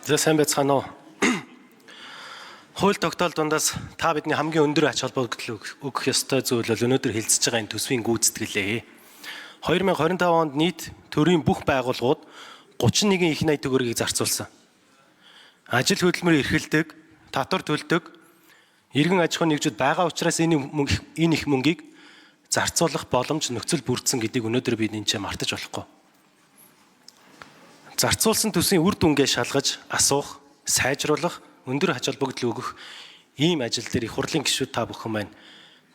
За сайн байцгаана уу. Хууль тогтоол дундаас та бидний хамгийн өндөр ач холбогдол өгөх ёстой зүйл бол өнөөдөр хэлцэж байгаа энэ төсвийн гүйцэтгэлээ. 2025 онд нийт төрийн бүх байгууллагууд 31 их найт төгрөгийг зарцуулсан. Ажил хөдөлмөр эрхэлдэг, татвар төлдөг, иргэн аж ахуйн нэгжүүд байгаа учраас энэ их мөнгийг зарцуулах боломж нөхцөл бүрдсэн гэдгийг өнөөдөр бид энэ ч мартаж болохгүй. Зарцуулсан төсвийн үр дүнгээ шалгаж, асуух, сайжруулах, өндөр ач холбогдол өгөх ийм ажил дээр их хурлын гишүүд та бүхэн маань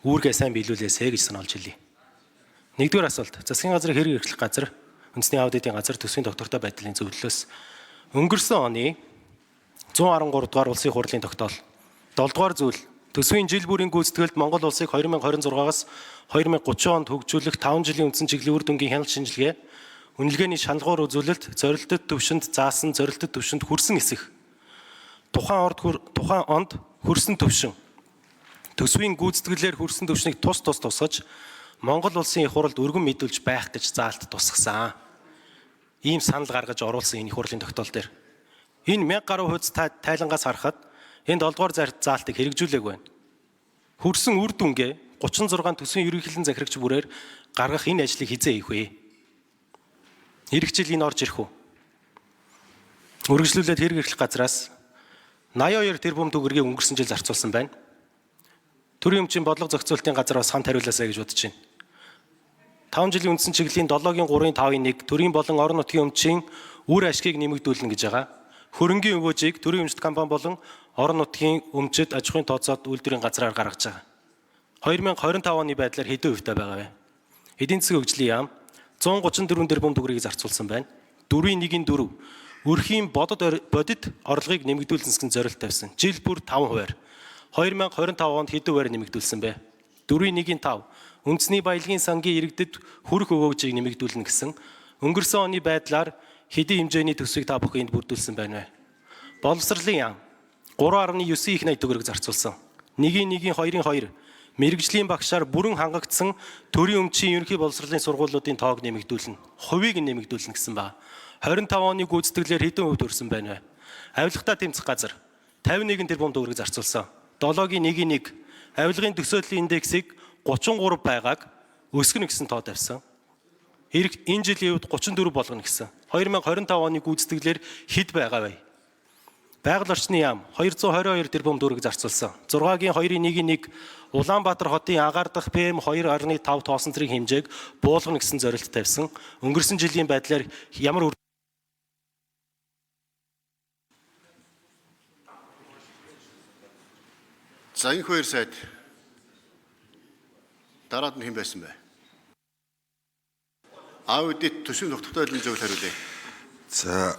үүргээ сайн биелүүлээсэй гэж сануулж хэлье. Нэгдүгээр асуулт. Засгийн газрын хэрэг эрхлэх газар, үндэсний аудитын газар төсвийн доктортой байдлын зөвлөлөөс өнгөрсөн оны 113 дугаар улсын хурлын тогтоол. 7 дугаар зүйл. Төсвийн жил бүрийн гүйцэтгэлд Монгол улсыг 2026-аас 2030 онд хөгжүүлэх 5 жилийн үндсэн чиглэлийн үр дүнгийн хяналт шинжилгээ, үнэлгээний шалгуур үзүүлэлт, зорилттой төвшөнд заасан, зорилттой төвшөнд хүрсэн эсэх. Тухайн онд хүрсэн төвшин. Төсвийн гүйцэтгэлээр хүрсэн төвшнийг тус тусгаж, Монгол улсын их хурлд өргөн мэдүүлж байх гэж заалт тусгасан. Ийм санал гаргаж оруулсан энэ их хурлын тогтоол дээр. Энэ 1000 гаруй хуудас тайлангаас харахад энэ 7 дугаар заалтыг хэрэгжүүлээг байна. Хүрсэн үр дүнгээ 36 төсвийн ерөнхийлөн захирагч бүрээр гаргах энэ ажлыг хизээ хийх вэ? Ирэх жил энэ орж ирэх үү? Үргэлжлүүлээд хэрэг эрхлэх газраас 82 тэрбум төгрөгийг өнгөрсөн жил зарцуулсан байна. Төрийн өмчийн бодлого зохицуулалтын газар бас хамт хариулаасаа гэж бодож байна. 5 жилийн үндсэн чиглэлийн 7-гийн 3-5-1 төрийн болон орон нутгийн өмчийн үр ашгийг нэмэгдүүлнэ гэж байгаа. Хөрөнгийн өвөөжийг төрийн өмчт компани болон орон нутгийн өмчөд аж ахуйн тооцоод үйлдвэрийн газраар гаргаж байгаа. 2025 оны байдлаар хэдэн хувьтай байгаа вэ? Эдийн засгийн хөгжлийн яам 134 тэрбум төгрөгийг зарцуулсан байна. 4.1-4 өрхийн бодит орлогыг нэмэгдүүлсэн зорилт тавьсан. Жил бүр 5%. 2025 онд хэдэн хувиар нэмэгдүүлсэн бэ? 4.1-5 үндэсний баялагын сангийн иргэдэд хүрэх өвөөжийг нэмэгдүүлнэ гэсэн өнгөрсөн оны байдлаар хэдийн хэмжээний төсвийг та бүхэн энд бүрдүүлсэн байна вэ? Боловсролын яам 3.9 их найт төгрөг зарцуулсан. 1.1-2.2 мэрэгжлийн багшаар бүрэн хангагдсан төрийн өмчийн ерөнхий боловсролын сургуулиудын тоог нэмэгдүүлнэ. Хувийг нэмэгдүүлнэ гэсэн ба. 25 оны гүйцэтгэлээр хэдэн хувьд өрсөн байна вэ? Авилгатаа тэмцэх газар 51 тэрбум төгрөг зарцуулсан. 7-гийн 1.1 авилгын төсөөллийн индексийг 33 байгааг өсгөнө гэсэн тоо тавьсан. Энэ жилийн үед 34 болгоно гэсэн. 2025 оны гүйцэтгэлээр хэд байгаа вэ? Байгаль орчны яам 222 тэрбум төгрөг зарцуулсан. 6-гийн 2.1-1 Улаанбаатар хотын агаар дахь PM2.5 тоосон цэргийн хэмжээг буулгана гэсэн зорилт тавьсан. Өнгөрсөн жилийн байдлаар ямар За энэ хоёр сайд дараад нь хэн байсан бэ? Аудит төсвийн доктортой байдлын зөвлөл хариулъя. За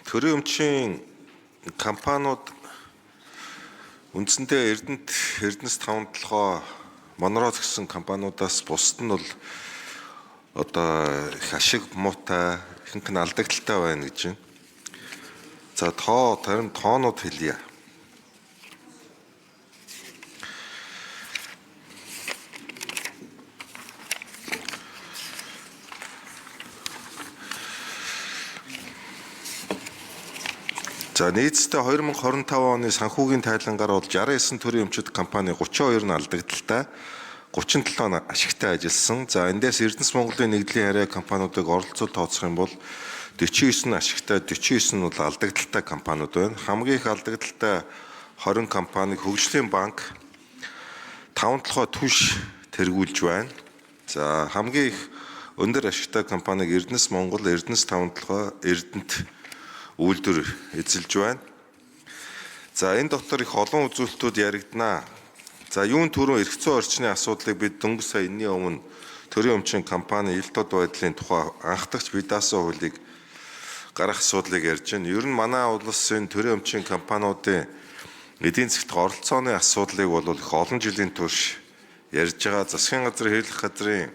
төрийн өмчийн компаниуд үндсэндээ Эрдэнэс 5-7 Монроос гэсэн компаниудаас бусд нь бол одоо их ашиг муутай ихэнх нь алдагдaltaй байна гэж байна. За тоонууд хэлье. За нийцдээ 2025 оны санхүүгийн тайлангаар бол 69 төрийн өмчит компани 32 нь алдагдaltaй, 37 нь ашигтай ажилласан. За эндээс Эрдэнэс Монголын нэгдлийн харьяа компаниудыг оролцоод тооцох юм бол 49 нь ашигтай, 49 нь бол алдагдaltaй компаниуд байна. Хамгийн их алдагдaltaй 20 компаниг Хөгжлийн банк 5-7 түвш тэргүүлж байна. За хамгийн их өндөр ашигтай компаниг Эрдэнэс Монгол, Эрдэнэс 5-7, Эрдэнэт үйлдвэр эзэлж байна. За энэ доктор их олон үзүүлэлтүүд яригданаа. За юун түрүү эрх зүйн орчны асуудлыг бид дөнгөж сая энэний өмнө төрийн өмчийн компани ил тод байдлын тухай анхдагч бидаасан хуулийг гарах асуудлыг ярьж байна. Ер нь манай улсын төрийн өмчийн компаниудын эдийн засгт оролцооны асуудлыг бол их олон жилийн турш ярьж байгаа. Засгийн газрын хэрэглэх газрын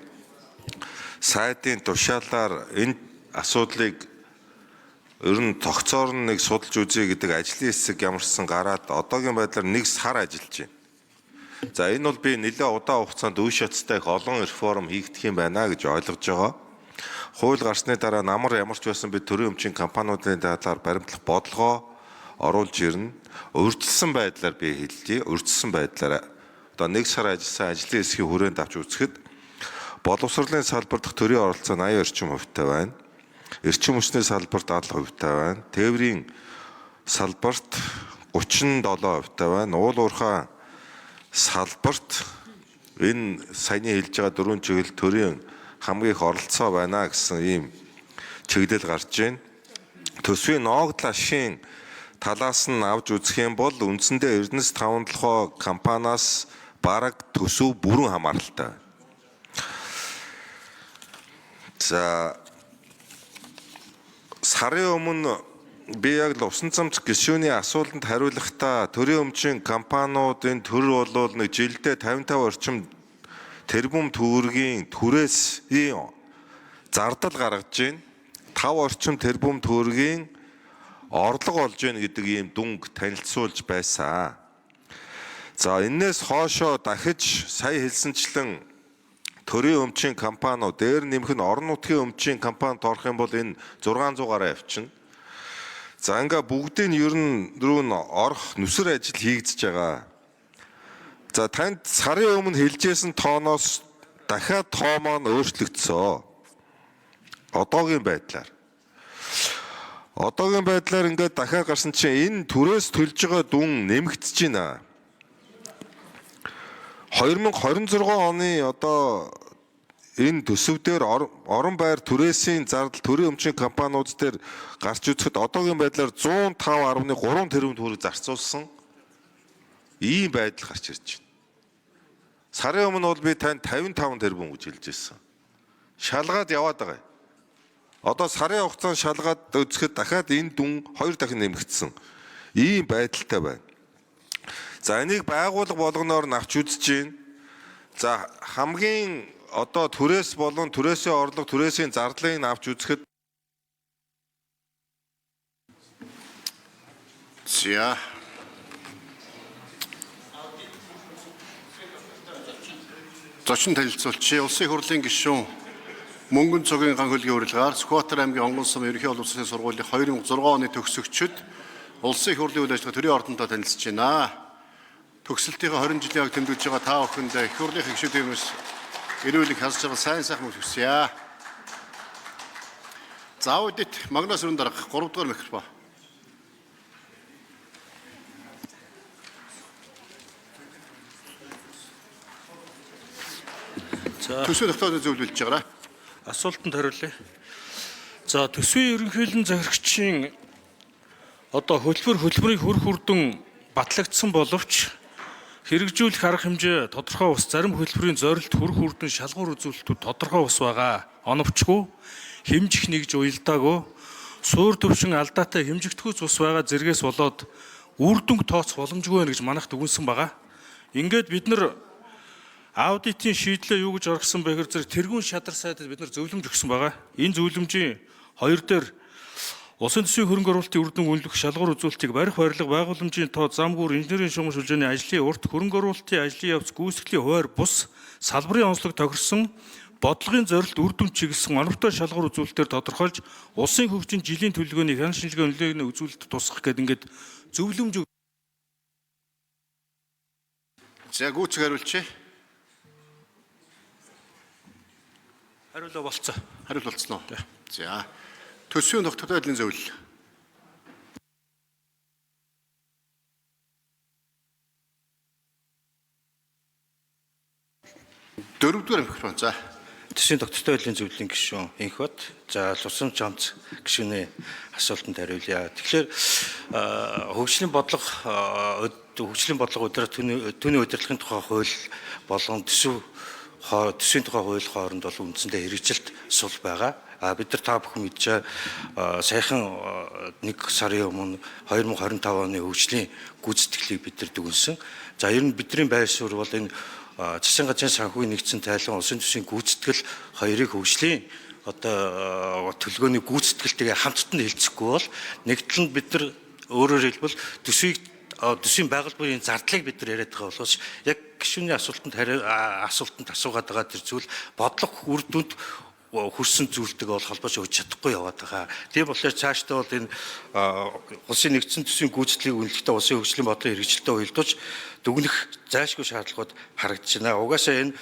сайдын тушаалаар энэ асуудлыг ер нь тогтцоор нэг судалж үзье гэдэг ажлын хэсэг ямарсан гараад одоогийн байдлаар нэг сар ажиллаж байна. За энэ бол би нэлээд удаан хугацаанд үе шаттай их олон реформ хийгдэх юм байна гэж ойлгож байгаа. Хууль гарсны дараа намар ямар ч байсан бид төрийн өмчийн компаниудын талаар баримтлах бодлогоо оруулж ирнэ. Урьдчилсан байдлаар би хэллээ. Урьдчилсан байдлаар одоо 1 сар ажилласан ажлын хэсгийн хүрээнд авч үзэхэд боловсролын салбар дахь төрийн оролцоо 80 орчим хувьтай байна. Эрчим хүчний салбарт 70% байна. Тээврийн салбарт 37% байна. Уул уурхай салбарт энэ саяны хэлж байгаа 4 чиглэл төрийн хамгийн их оролцоо байна гэсэн ийм чиглэл гарч байна. Төсвийн ноогдол ашийн талаас нь авч үзэх юм бол үндсэндээ Эрдэнэс 5 компаниас бараг төсөв бүрэн хамааралтай. За сарын өмнө би яг л усан цамц гишүүний асуултанд хариулахдаа төрийн өмчийн компаниудын төр бол нэг жилдээ 55 орчим тэрбум төгрөгийн түрээсийн зардал гаргаж байна. 5 орчим тэрбум төгрөгийн орлого олж байна гэдэг ийм дүнг танилцуулж байсан. За энээс хоошоо дахиж сая хэлсэнчлэн төрийн өмчийн компаниуд дээр нэмэх нь орон нутгийн өмчийн компанид орох юм бол энэ 600 гаруй явчихна. За ингээ бүгдийн ер нь рүү н орох нүсэр ажил хийгдэж байгаа. За танд сарын өмнө хэлжсэн тооноос дахиад тоо маань өөрчлөгдсөн. Одоогийн байдлаар. Одоогийн байдлаар ингээд дахиад гарсан чинь энэ түрээс төлж байгаа дүн нэмэгдэж байна. 2026 оны одоо энэ төсөв дээр орон байр түрээсийн зардал төрийн өмчийн компаниуд дээр гарч үзэхэд одоогийн байдлаар 105.3 тэрбум төгрөг зарцуулсан ийм байдал гарч ирж байна. Сарын өмнө бол би танд 55 тэрбум гэж хэлж ирсэн. Шалгаад яваад байгаа. Одоо сарын хугацаанд шалгаад үзэхэд дахиад энэ дүн 2 дахин нэмэгдсэн. Ийм байдалтай байна. За энийг байгууллага болгоноор нь авч үзэж байна. За хамгийн одоо түрээс болон түрээсийн орлого, түрээсийн зардлыг нь авч үзэхэд За зочин танилцуулчи улсын хурлын гишүүн мөнгөн цогийн ган хөлгийн урилгаар Сүхбаатар аймгийн Онгон сум ерөнхий олон улсын сургуулийн 2006 оны төгсөгчид улсын их хурлын үйл ажиллагаа төрийн ордонтой танилцж байна. Төгсөлтийн 20 жилийн аг тэмдэглэж байгаа та бүхэнд их хурлын гишүүдээс эрүүл их хасж байгаа сайн сайхан мөн хүсье. За үдэт Магнас өрн дарга 3 дугаар микрофон. Төсвийн тогтоолыг зөвлөж байгаарай. Асуултанд хариулъя. За төсвийн ерөнхийлөн захирагчийн одоо хөтөлбөрийн хөр хүрдэн батлагдсан боловч хэрэгжүүлэх арга хэмжээ тодорхой ус, зарим хөтөлбөрийн зорилт хөр хүрдэн шалгуур үзүүлэлтүүд тодорхой ус байгаа. Оновчгүй, хэмжих нэгж уялдаагүй, суур төвшин алдаатай хэмжигдэхүйц ус байгаа зэргээс болоод үр дүнг тооцох боломжгүй байна гэж манайх дүгнсэн байгаа. Ингээд бид нар аудитын шийдлээ юу гэж оргисон бэ гэхээр зэрэг тэргуун шадар сайдад бид нар зөвлөмж өгсөн байгаа. Энэ зөвлөмжийн 2 дээр улсын төсвийн хөрөнгө оруулалтын үр дүн үнэлэх шалгуур үзүүлэлтийг барих барилга байгууламжийн тоо замгүйр инженерийн шугам шилжээний ажлын урт хөрөнгө оруулалтын ажлын явц гүйцэтгэлийн хуваар бус салбарын онцлог тохирсон бодлогын зорилт үр дүн чиглэсэн оновтой шалгуур үзүүлэлтээр тодорхойлж улсын хөгжин жилийн төлөвлөгөөний хяналт шинжилгээ үнэлгээний үзүүлэлт тусгах гэдэг ингээд зөвлөмж. За гүйцэг хариулчи. Хариулаа болцоо. Хариулт болцсон уу? За. Төсвийн тогтмол байдлын зөвлөл. Дөрөвдүгээр микрофон. За. Төсвийн тогтвортой байдлын зөвлөлийн гишүүн инх бод. За Лусан Чамц гишүүний асуултанд хариулъя. Тэгэхээр хөгжлийн бодлого өдөр түүний удирдлагын тухай хууль болон төсвийн тухай хууль хооронд бол үндсэндээ хэрэгжилт сул байгаа. Бид нар та бүхэн мэдж саяхан 1 сарын өмнө 2025 оны хөгжлийн гүйцэтгэлийг бид нар дүгнсэн. За ер нь бидний байр суурь бол энэ засгийн газрын санхүүгийн нэгдсэн тайлан улсын төсвийн гүйцэтгэл хоёрыг хөгжлийн одоо төлөвлөгөөний гүйцэтгэлтэйгээ хамттан хэлцэхгүй бол нэгтлэн бид нар өөрөөр хэлбэл төсвийн байгууллагын зардлыг бид нар яриад байгаа болохоос яг гишүүний асуултанд асуугаад байгаа тэр зүйл бодлого үр дүнд хүрсэн зүйлтэйг бол холбож өгч чадахгүй яваад байгаа. Тийм болохоор цаашдаа бол энэ улсын нэгдсэн төсвийн гүйцэтгэлийг үнэлэхдээ улсын хөгжлийн бодлого хэрэгжилтэд уялдуулж дүгнэх зайлшгүй шаардлагууд харагдаж байна. Угаасаа энэ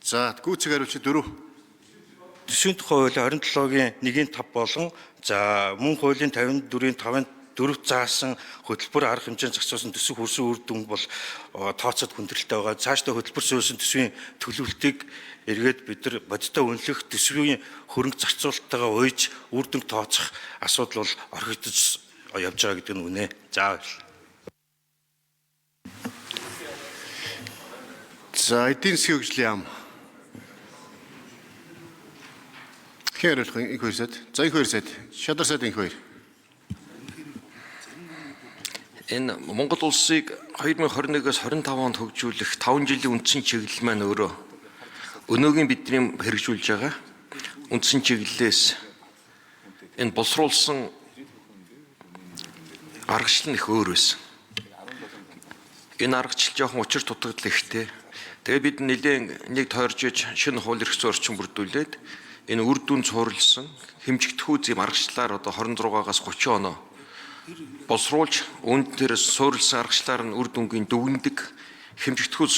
За гүйцэг хариулч 4. төсвийн тухай хуулийн 27-гийн 1-5 болон за мөн хуулийн 54-ийн 5-ын 4 заасан хөтөлбөр арга хэмжээнд зохицуулсан төсөв хүрсэн үр дүн бол тооцоод хүндрэлтэй байгаа. Цаашдаа хөтөлбөр суурьсан төсвийн төлөвлөлтийг эргээд бид нар бодиттой үнэлэх төсвийн хөрөнгө зарцуулалттайгаа уйж үр дүн тооцох асуудал бол орхигдож явж байгаа гэдэг нь үнэ. За За эдийн засгийн хөгжлийн яам. Хэрэрлэх инх хоёрсад. За инх хоёрсад. Шадарсад инх хоёр. Энэ Монгол улсыг 2021-ээс 25 онд хөгжүүлэх 5 жилийн үндсэн чиглэл маань өөрөө өнөөгийн бидний хэрэгжүүлж байгаа үндсэн чиглэлээс энэ боловсруулсан аргачлал нь их өөр байсан. Энэ аргачлал жоохон учир дутагдал ихтэй. Тэгээд бид нэлээд нэг тойрж иж шинэ хууль эрх зүйн орчин бүрдүүлээд энэ үр дүн цуурлсан хэмжигдэхүй зэм аргачлалаар одоо 26-аас 30 оноо боловсруулж үүнд дээрээс суурилсан аргачлалаар нь үр дүнгийн дүгндэг хэмжигдэхүйс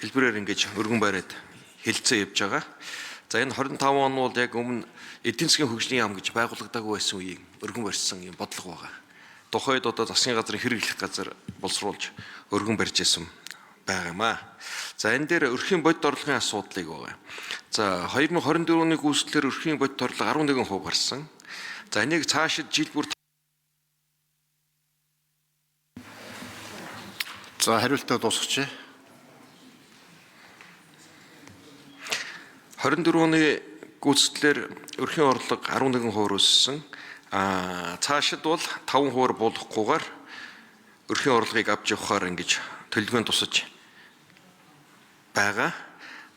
хэлбэрээр ингэж өргөн бариад хэлцээ явж байгаа. За энэ 25 он бол яг өмнө эдийн засгийн хөгжлийн яам гэж байгуулагдаагүй байсан үеийг өргөн барьсан юм бодлого байгаа. Тухайд одоо засгийн газрын хэрэглэх газар боловсруулж өргөн барьж исэн байгаамаа. За энэ дээр өрхийн бодит орлогын асуудлыг байгаа. За 2024 оны гүйцэтгэлээр өрхийн бодит орлого 11% гарсан. За энийг цаашид жил бүр За хариултаа дуусгач. 24 оны гүйцэтгэлээр өрхийн орлого 11% өссөн. Цаашид бол 5% буулгахгүйгээр өрхийн орлогыг авч явахаар ингэж төлөвлөгөөнд тусаж байгаа.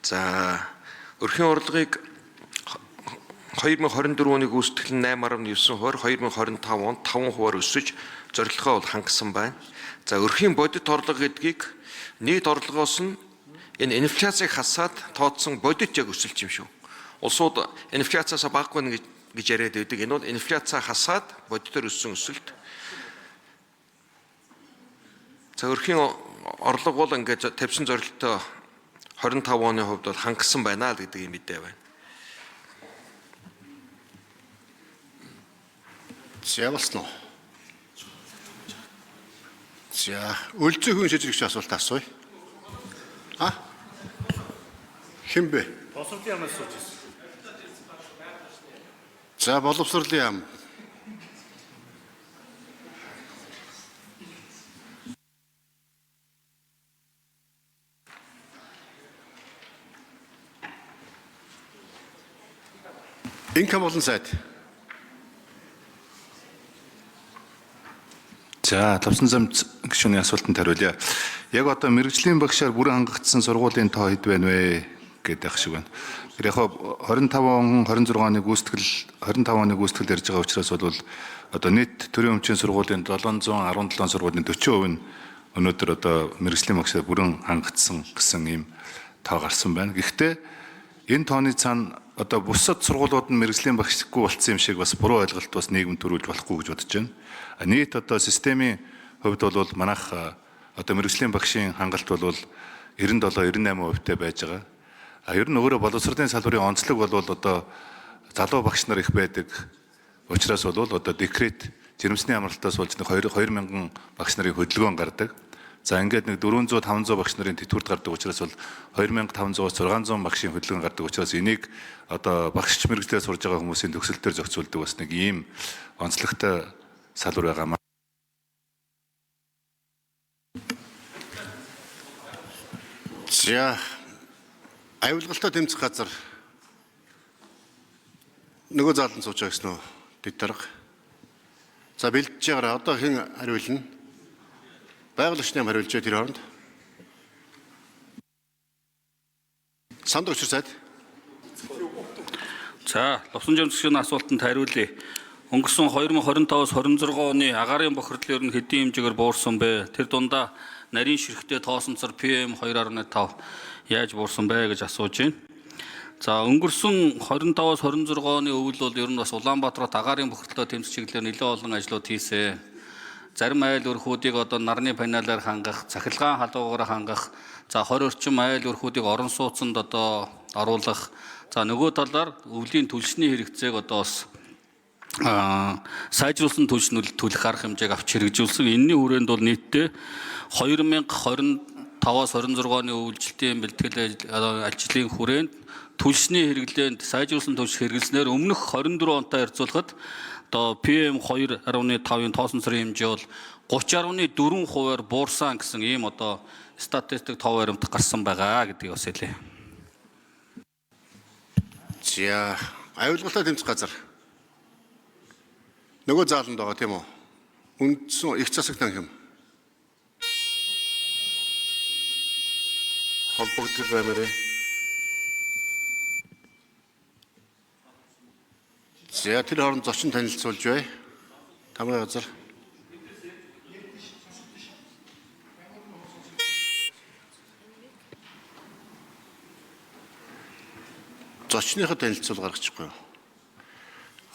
За өрхийн орлогыг 2024 оны гүйцэтгэл нь 8.9%, 2025 онд 5% өсөж зорилгоо бол хангасан байна. За өрхийн бодит орлого гэдгийг нийт орлогоос нь энэ инфляцийг хасаад тооцсон бодит яг өсөлт юм шүү. Улсууд инфляцаас багагүй гэж яриад байдаг. Энэ бол инфляцаа хасаад бодитоор өссөн өсөлт. За өрхийн орлого бол ингээд тавьсан зорилттой 25 оны хувьд бол хангасан байна л гэдэг юм мэдээ байна. Явуулсан уу? За өлзөө хүн шижигч асуулт асууя. Хэн бэ? боловсролын яамаас сууж ирсэн. За боловсролын яам. Инкам болон сайд. За тавсан замц гишүүний асуултанд хариулъя. Яг одоо мэрэгжлийн багшаар бүрэн хангагдсан сургуулийн тоо хэд байна вэ гэдэг шиг байна. Тэр яг 25 оны гүйцэтгэл ярьж байгаа учраас бол одоо нийт төрийн өмчийн сургуулийн 717 сургуулийн 40% нь өнөөдөр одоо мэрэгжлийн багшаар бүрэн хангагдсан гэсэн ийм тоо гарсан байна. Гэхдээ энэ тооны цаана одоо бусад сургуулиуд нь мэрэгжлийн багшгүй болсон юм шиг бас буруу ойлголт бас нийгэм төрүүлж болохгүй гэж бодож байна. Нийт одоо системийн хувьд бол манайх одоо мэрэгжлийн багшийн хангалт бол 97-98%-тэй байж байгаа. Ер нь өөрөө боловсролын салбарын онцлог бол одоо залуу багш нар их байдаг. Учираас бол одоо декрет жирэмсний амралтаас болж 2000 багш нарын хөдөлгөөн гардаг. За ингээд нэг 400-500 багш нарын тэтгэврт гардаг учраас бол 2500-600 багшийн хөдөлгөөн гардаг учраас энийг одоо багшч мэрэгчлэр сурж байгаа хүмүүсийн төгсөл төр зохицуулдаг бас нэг ийм онцлогтой салбар байгаа. За аюулгалтай тэмцэх газар нөгөө заалан сууж байгаа гэсэн үү? Дэд дарга. За бэлдэж байгаараа одоо хэн хариулна? Байгуулагч нэм хариулж тэр хооронд. Санд өчр сайд. За, Лувсан жамсгийн асуултанд хариулъя. Өнгөрсөн 2025-26 оны агаарын бохирдлын ер нь хэдийн хэмжээгээр буурсан бэ? Тэр дундаа нарийн ширхтээ тоосонцор PM 2.5 яаж буурсан бэ гэж асууж байна. За өнгөрсөн 25-аас 26 оны өвөл бол ер нь бас Улаанбаатарт агаарын бохирдлоо тэмцэх чиглэлээр нэлээд олон ажлууд хийсэн. Зарим айл өрхүүдийг одоо нарны паналаар хангах, цахилгаан халуугаар хангах, за 20 орчим айл өрхүүдийг орон сууцанд одоо оруулах. За нөгөө талаар өвлийн түлшний хэрэгцээг одоо бас сайжруулсан түлх арга хэмжээг авч хэрэгжүүлсэн. Энэний хүрээнд бол нийтдээ 2025-аас 26 оны өвлжилтийн бэлтгэл ажлын хүрээнд түлшний хэрэглээнд сайжруулсан түлш хэрэглэснээр өмнөх 24 онтой харьцуулахад одоо PM 2.5-ын тоосон цэрийн хэмжээ бол 30.4%-аар буурсан гэсэн ийм одоо статистик тов баримт гарсан байгаа гэдгийг бас хэлье. За аюулгуутай тэмцэх газар нөгөө зааланд байгаа тийм үү? Үндсэн их засаг танхим холбогдол баймарэ. За тэр хооронд зочин танилцуулж бай. Тамгай газар. Зочныхоо танилцуул гаргачихгүй юу?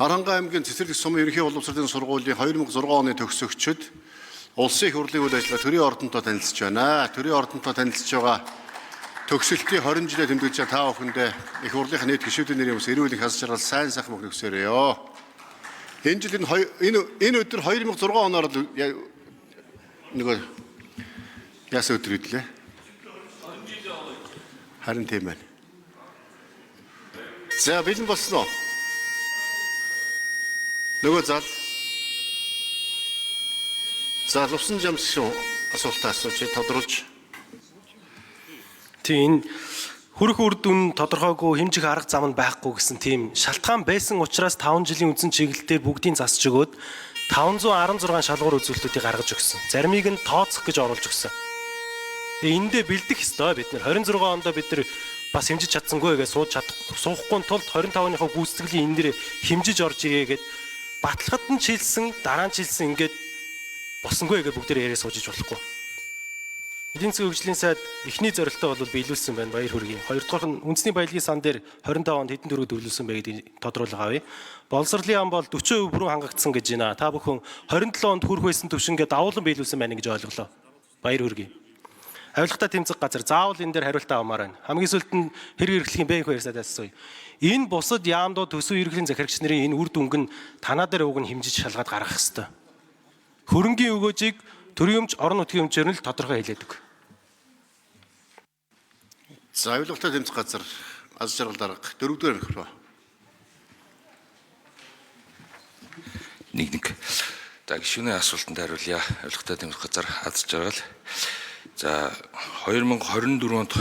Аранга аймгийн Цэцэрлэг сумын ерөнхий боловсролын сургуулийн 2006 оны төгсөгчид улсын их хурлын үйл ажиллагаа төрийн ордонтой танилцж байна. Төрийн ордонтой танилцж байгаа төгсөлтийн 20 жилээ тэмдэглэж байгаа та бүхэндээ их хурлынхаа нийт гишүүдийн нэрийн ус эрүүл их хас жаргал сайн сайхан мөн өгсөөрэй. Энэ жил энэ өдөр 2006 оноор л нөгөө яасан өдөр идлээ. Харин тийм байна. За бэлэн болсноо. Нөгөө зал. За Лувсан Жамс шүү асуултаа асууж тодруулж. Тийм энэ хүрэх үр дүн тодорхойгүй хэмжих арга зам нь байхгүй гэсэн тийм шалтгаан байсан учраас 5 жилийн үндсэн чиглэлээр бүгдийг засч өгөөд 516 шалгуур үзүүлэлтүүдийг гаргаж өгсөн. Заримыг нь тооцох гэж оруулж өгсөн. Тэгээ эндээ бэлдэх ёстой бид нар 26 онд бид нар бас хэмжиж чадсангүй гэж суухгүй тулд 25-ныхоо гүйцэтгэлийн энэ дэр хэмжиж орж ирээгээд баталгад нь чилсэн дараа нь чилсэн ингээд босонгүй гэж бүгдээр яриа суужиж болохгүй. Эдийн засгийн хөгжлийн сайд эхний зорилтоо бол биелүүлсэн байна баяр хүргэе. Хоёрдугаар нь үндэсний баялагын сан дээр 25 онд хэдэн төгрөг төлөвлөсөн бэ гэдгийг тодруулга авъя. Боловсролын ам бол 40% бүрэн хангагдсан гэж байна. Та бүхэн 27 онд хүрэх байсан төвшингээ давуулан биелүүлсэн байна гэж ойлголоо. Баяр хүргэе. Авилгатай тэмцэх газар заавал энэ дээр хариултаа авмаар байна. Хамгийн сүүлд нь хэрэг эрхлэх юм бэ гэхээр сайд асууя. Энэ бусад яамдууд төсөв ерөнхийлөгчийн захирагч нарын энэ үр дүнг нь танаа дээр уг нь хэмжиж шалгаад гаргах ёстой. Хөрөнгийн өгөөжийг төрийн өмч орон нутгийн өмчөөр нь л тодорхой хэлээд өг. За авилгатай тэмцэх газар аз жаргал дарга 4-р микрофон. Нэг. За гишүүний асуултанд хариулъя. Авилгатай тэмцэх газар аз жаргал. За 2024 онд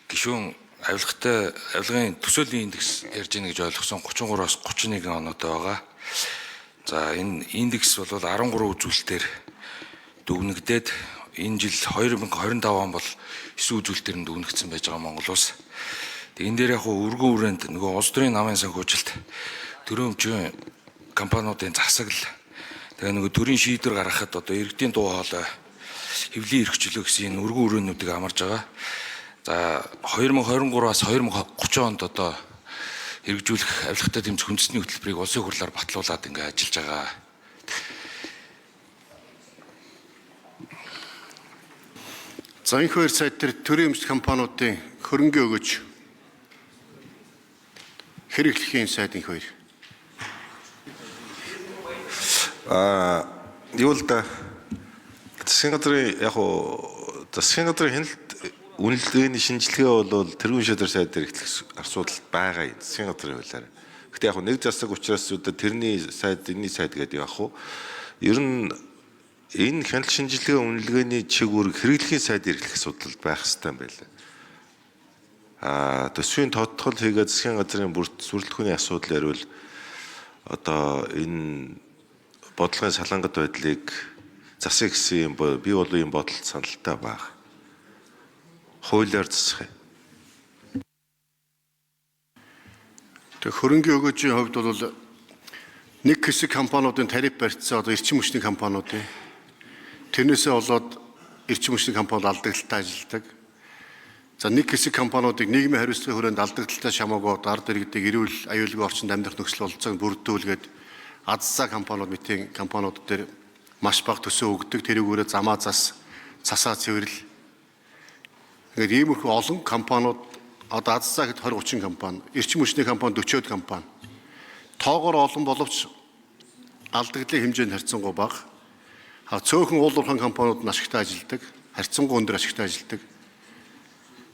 гишүүн авилгын төсөөлийн индекс ярьж байна гэж ойлгосон 33-аас 31 оноотой байгаа. За энэ индекс бол 13 үзүүлэлтээр дүгнэгдээд энэ жил 2025 он бол 9 үзүүлэлтээр нь дүгнэгдсэн байж байгаа Монгол улс. Тэгээ энэ дээр яг өргөн хүрээнд нөгөө улс төрийн намын санхүүжилт төрийн өмчийн компаниудын засаг л тэгээ нөгөө төрийн шийдвэр гаргахад одоо иргэдийн дуу хоолой хэвлийн эрхчлөө гэсэн энэ өргөн үрээнүүдийг амарж байгаа. За 2023-аас 2030 онд одоо хэрэгжүүлэх авилгатай тэмцэх үндэсний хөтөлбөрийг улсын хурлаар батлуулаад ингээ ажиллаж байгаа. За энэ хоёр сайд дээр төрийн өмч компаниудын хөрөнгө өгөөж хэрэглэхийн сайд энэ хоёр. Юу л да засгийн газрын засгийн газрын хяналт үнэлгээний шинжилгээ бол тэргүүн шийдвэр сайд дээр эхлэх асуудал байгаа юм засгийн газрын хуулиар. Гэхдээ нэг засаг учраас тэрний сайд энэний сайд гэдэг яг хуу ер нь энэ хяналт шинжилгээ үнэлгээний чигүүрэг хэрэглэхийн сайдээр эхлэх асуудал байх хэрэгтэй юм байна. Төсвийн тодтол хийгээд засгийн газрын бүрэлдэхүүний асуудал ярил одоо энэ бодлогын салангат байдлыг засах гэсэн юм бий болов юм бодолд саналтай баг. Хуулиар засах юм. Тэг хөрөнгөний өгөөжийн хувьд бол нэг хэсэг компаниудын тариф барьцсан одоо эрчим хүчний компаниудын тэрнээсээ болоод эрчим хүчний компаниуд алдагдaltaй ажилладаг. За нэг хэсэг компаниудыг нийгмийн хариуцлагын хүрээнд алдагдaltaй шамаагүй ард иргэдэг эрүүл аюулгүй орчинд амьдрах нөхцөл бололцоог бүрдүүлгээд аззаа компаниуд мэтийн компаниуд дээр маш бага төсөө өгдөг. Тэрүүгээрээ замаа цасаа цэвэрл. Ингээд иймэрхүү олон компаниуд одоо аззаа хэд 20-30 компани, эрчим хүчний компани 40-од компани. Тоогоор олон боловч алдагдлын хэмжээнд харьцангуй бага. Цөөхөн уул уурхайн компаниуд нь ашигтай ажилладаг, харьцангуй өндөр ашигтай ажилладаг.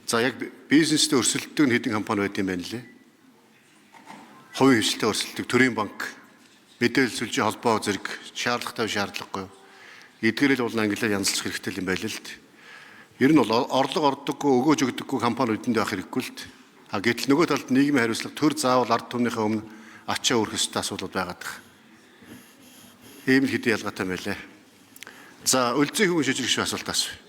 За яг бизнестэй өрсөлддөг хэдэн компани байд юм байна лээ. Хувийн хвшилтэд өрсөлддөг төрийн банк, мэдээлэл сүлжээ холбоо зэрэг шаардлагагүй. Эдгээрэл бол англиар янзлах хэрэгтэй юм байл л д. Ер нь бол орлого ордоггүй, өгөөж өгдөггүй компани үдэндээ байх хэрэггүй л д. Гэтэл нөгөө талд нийгмийн хариуцлага төр заавал ард түмнийхээ өмнө ачаа өрөх ёстой асуудал байгаад байна. Ийм л хэдийн ялгаатай байлаа. За, Өлзий хүүгийн шийдвэр асуулт асууя.